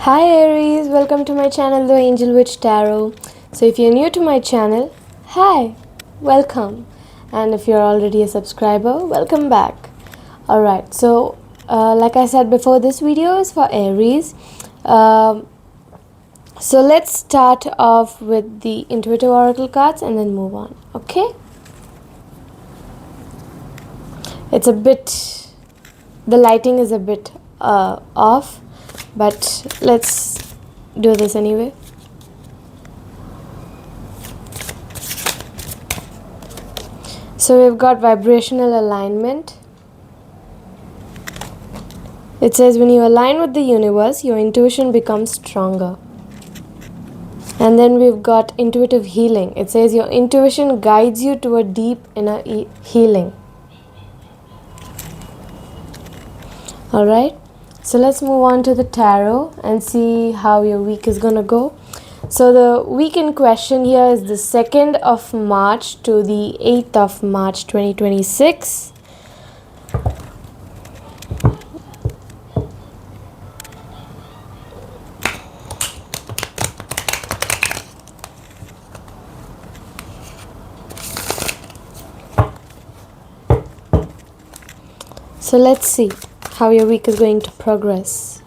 Hi Aries, welcome to my channel The Angel Witch Tarot. So if you're new to my channel, hi, welcome. And if you're already a subscriber, welcome back. Alright, so like I said before, this video is for Aries. So let's start off with the intuitive oracle cards and then move on, okay? The lighting is a bit off, but let's do this anyway. So we've got vibrational alignment. It says when you align with the universe, your intuition becomes stronger. And then we've got intuitive healing. It says your intuition guides you to a deep inner healing. Alright, so let's move on to the tarot and see how your week is gonna go. So the week in question here is the 2nd of March to the 8th of March 2026. So let's see how your week is going to progress.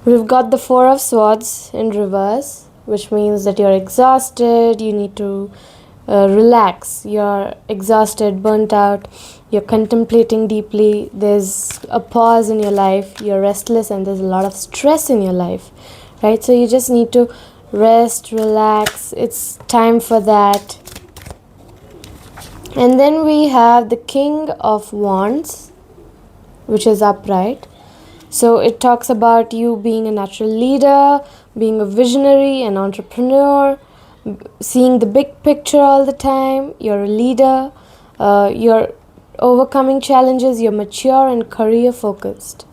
We've got the 4 of Swords in reverse, which means that you're exhausted, you need to relax, you're exhausted, burnt out, you're contemplating deeply, there's a pause in your life, you're restless and there's a lot of stress in your life, right? So you just need to rest, relax, it's time for that. And then we have the King of Wands, which is upright. So it talks about you being a natural leader, being a visionary, an entrepreneur, seeing the big picture all the time. You're a leader, you're overcoming challenges, you're mature and career focused.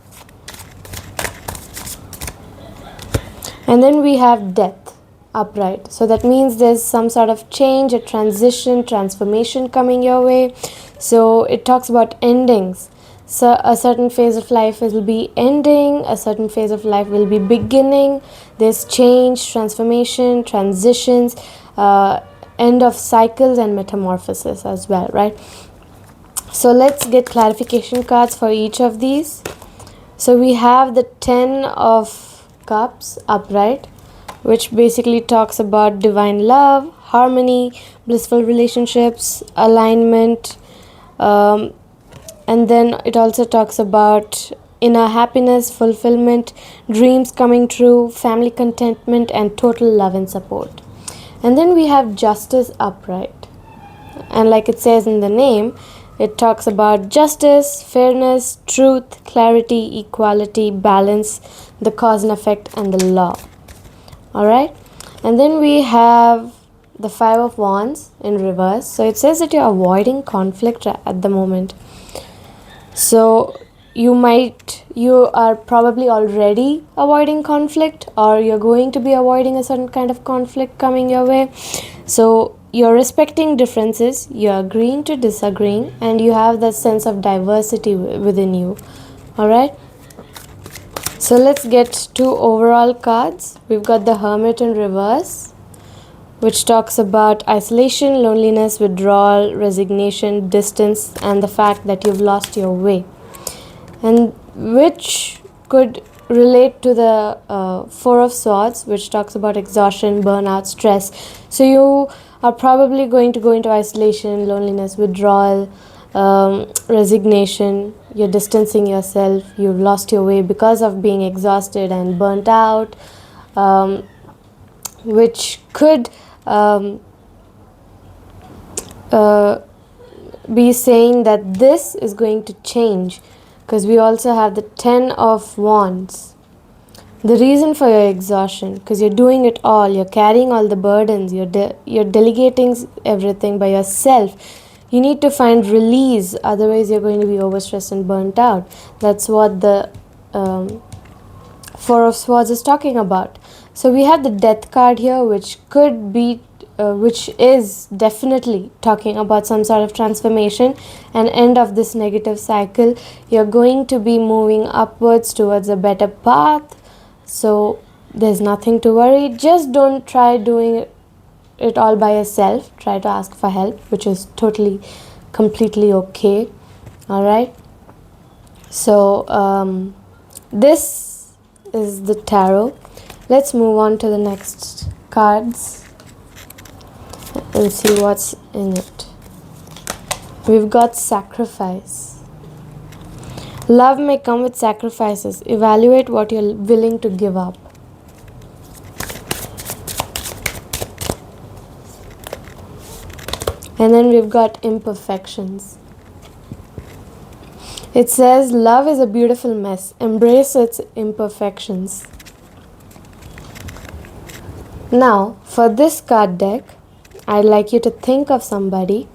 And then we have Death upright. So that means there's some sort of change, a transition, transformation coming your way. So it talks about endings. So a certain phase of life will be ending, a certain phase of life will be beginning. There's change, transformation, transitions, end of cycles and metamorphosis as well, right? So let's get clarification cards for each of these. So we have the 10 of Cups upright, which basically talks about divine love, harmony, blissful relationships, alignment, and then it also talks about inner happiness, fulfillment, dreams coming true, family contentment, and total love and support. And then we have Justice upright. And like it says in the name, it talks about justice, fairness, truth, clarity, equality, balance, the cause and effect, and the law. Alright? And then we have the 5 of Wands in reverse. So it says that you're avoiding conflict at the moment. So you are probably already avoiding conflict, or you're going to be avoiding a certain kind of conflict coming your way. So you're respecting differences, you're agreeing to disagreeing, and you have that sense of diversity within you. Alright? So let's get 2 overall cards. We've got the Hermit in reverse, which talks about isolation, loneliness, withdrawal, resignation, distance, and the fact that you've lost your way. And which could relate to the 4 of Swords, which talks about exhaustion, burnout, stress. So you are probably going to go into isolation, loneliness, withdrawal, resignation. You're distancing yourself. You've lost your way because of being exhausted and burnt out, which could be saying that this is going to change, because we also have the 10 of Wands. The reason for your exhaustion, because you're doing it all, you're carrying all the burdens, you're delegating everything by yourself. You need to find release, otherwise you're going to be overstressed and burnt out. That's what the 4 of Swords is talking about. So we have the Death card here, which could be which is definitely talking about some sort of transformation and end of this negative cycle. You're going to be moving upwards towards a better path, So there's nothing to worry. Just don't try doing it all by yourself. Try to ask for help, which is totally, completely okay. All right. So this is the tarot. Let's move on to the next cards and see what's in it. We've got sacrifice. Love may come with sacrifices. Evaluate what you're willing to give up. And then we've got imperfections. It says, love is a beautiful mess. Embrace its imperfections. Now, for this card deck, I'd like you to think of somebody.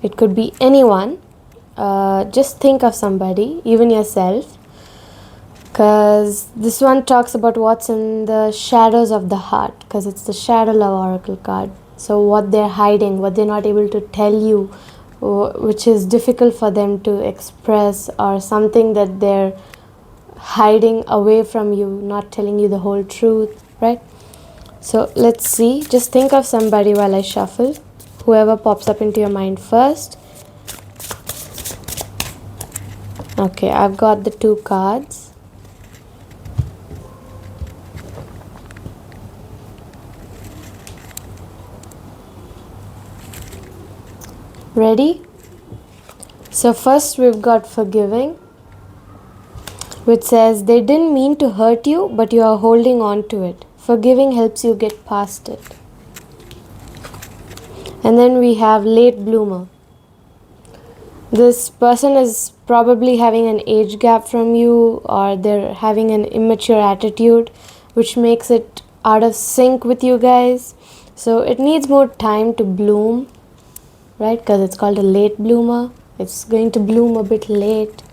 It could be anyone. Just think of somebody, even yourself. Because this one talks about what's in the shadows of the heart. Because it's the Shadow Love Oracle card. So what they're hiding, what they're not able to tell you, which is difficult for them to express, or something that they're hiding away from you, not telling you the whole truth, right? So let's see. Just think of somebody while I shuffle. Whoever pops up into your mind first. Okay, I've got the 2 cards. Ready? So first we've got forgiving, which says they didn't mean to hurt you, but you are holding on to it. Forgiving helps you get past it. And then we have late bloomer. This person is probably having an age gap from you, or they're having an immature attitude, which makes it out of sync with you guys. So it needs more time to bloom, right? Because it's called a late bloomer. It's going to bloom a bit late.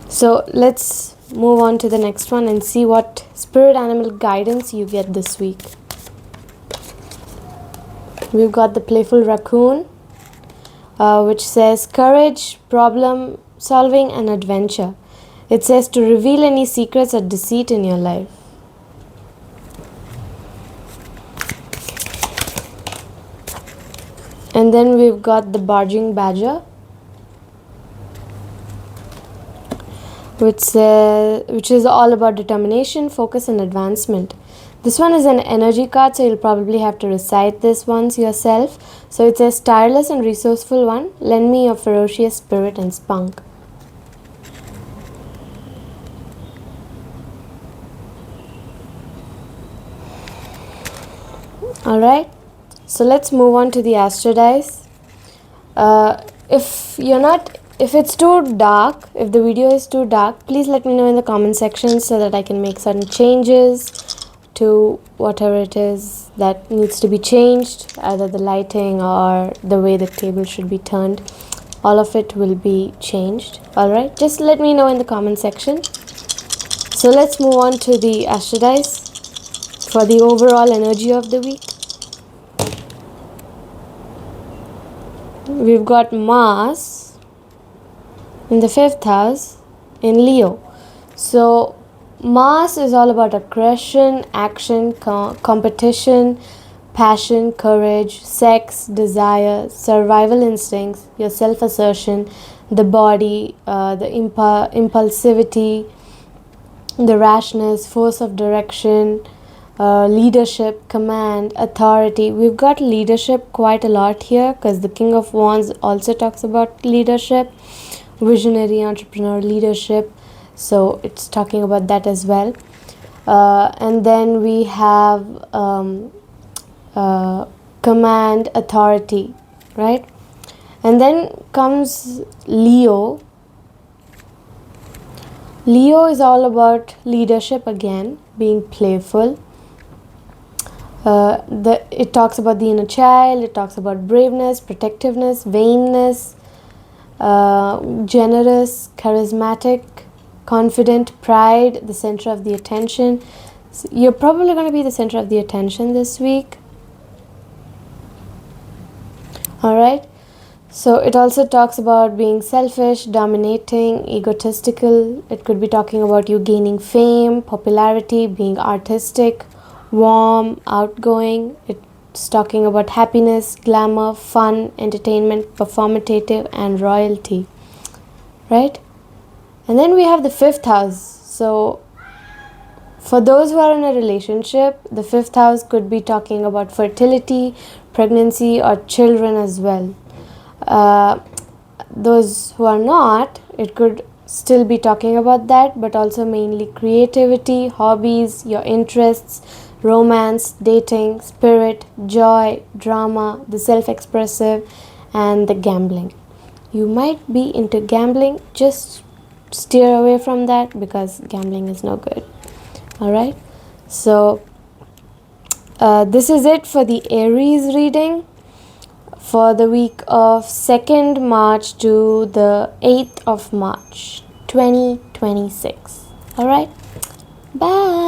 So let's move on to the next one and see what spirit animal guidance you get this week. We've got the playful raccoon, which says courage, problem solving, and adventure. It says to reveal any secrets or deceit in your life. And then we've got the barging badger, which is all about determination, focus, and advancement. This one is an energy card, so you'll probably have to recite this once yourself. So it says tireless and resourceful one, lend me your ferocious spirit and spunk. Alright, so let's move on to the astro dice. If it's too dark, if the video is too dark, please let me know in the comment section so that I can make certain changes to whatever it is that needs to be changed, either the lighting or the way the table should be turned. All of it will be changed. Alright, just let me know in the comment section. So let's move on to the astro dice for the overall energy of the week. We've got Mars in the 5th house in Leo. So Mars is all about aggression, action, competition, passion, courage, sex, desire, survival instincts, your self-assertion, the body, the impulsivity, the rashness, force of direction, leadership, command, authority. We've got leadership quite a lot here because the King of Wands also talks about leadership, visionary, entrepreneur, leadership. So it's talking about that as well. And then we have command, authority, right? And then comes Leo. Leo is all about leadership again, being playful. It talks about the inner child, it talks about braveness, protectiveness, vainness, generous, charismatic, confident, pride, the center of the attention. So you're probably going to be the center of the attention this week. Alright, So it also talks about being selfish, dominating, egotistical. It could be talking about you gaining fame, popularity, being artistic, warm, outgoing. It's talking about happiness, glamour, fun, entertainment, performative, and royalty. Right? And then we have the fifth house. So for those who are in a relationship, the fifth house could be talking about fertility, pregnancy, or children as well. Uh, those who are not, it could still be talking about that, but also mainly creativity, hobbies, your interests, romance, dating, spirit, joy, drama, the self-expressive, and the gambling. You might be into gambling, just steer away from that because gambling is no good. All right, so this is it for the Aries reading for the week of 2nd March to the 8th of March 2026. All right, bye.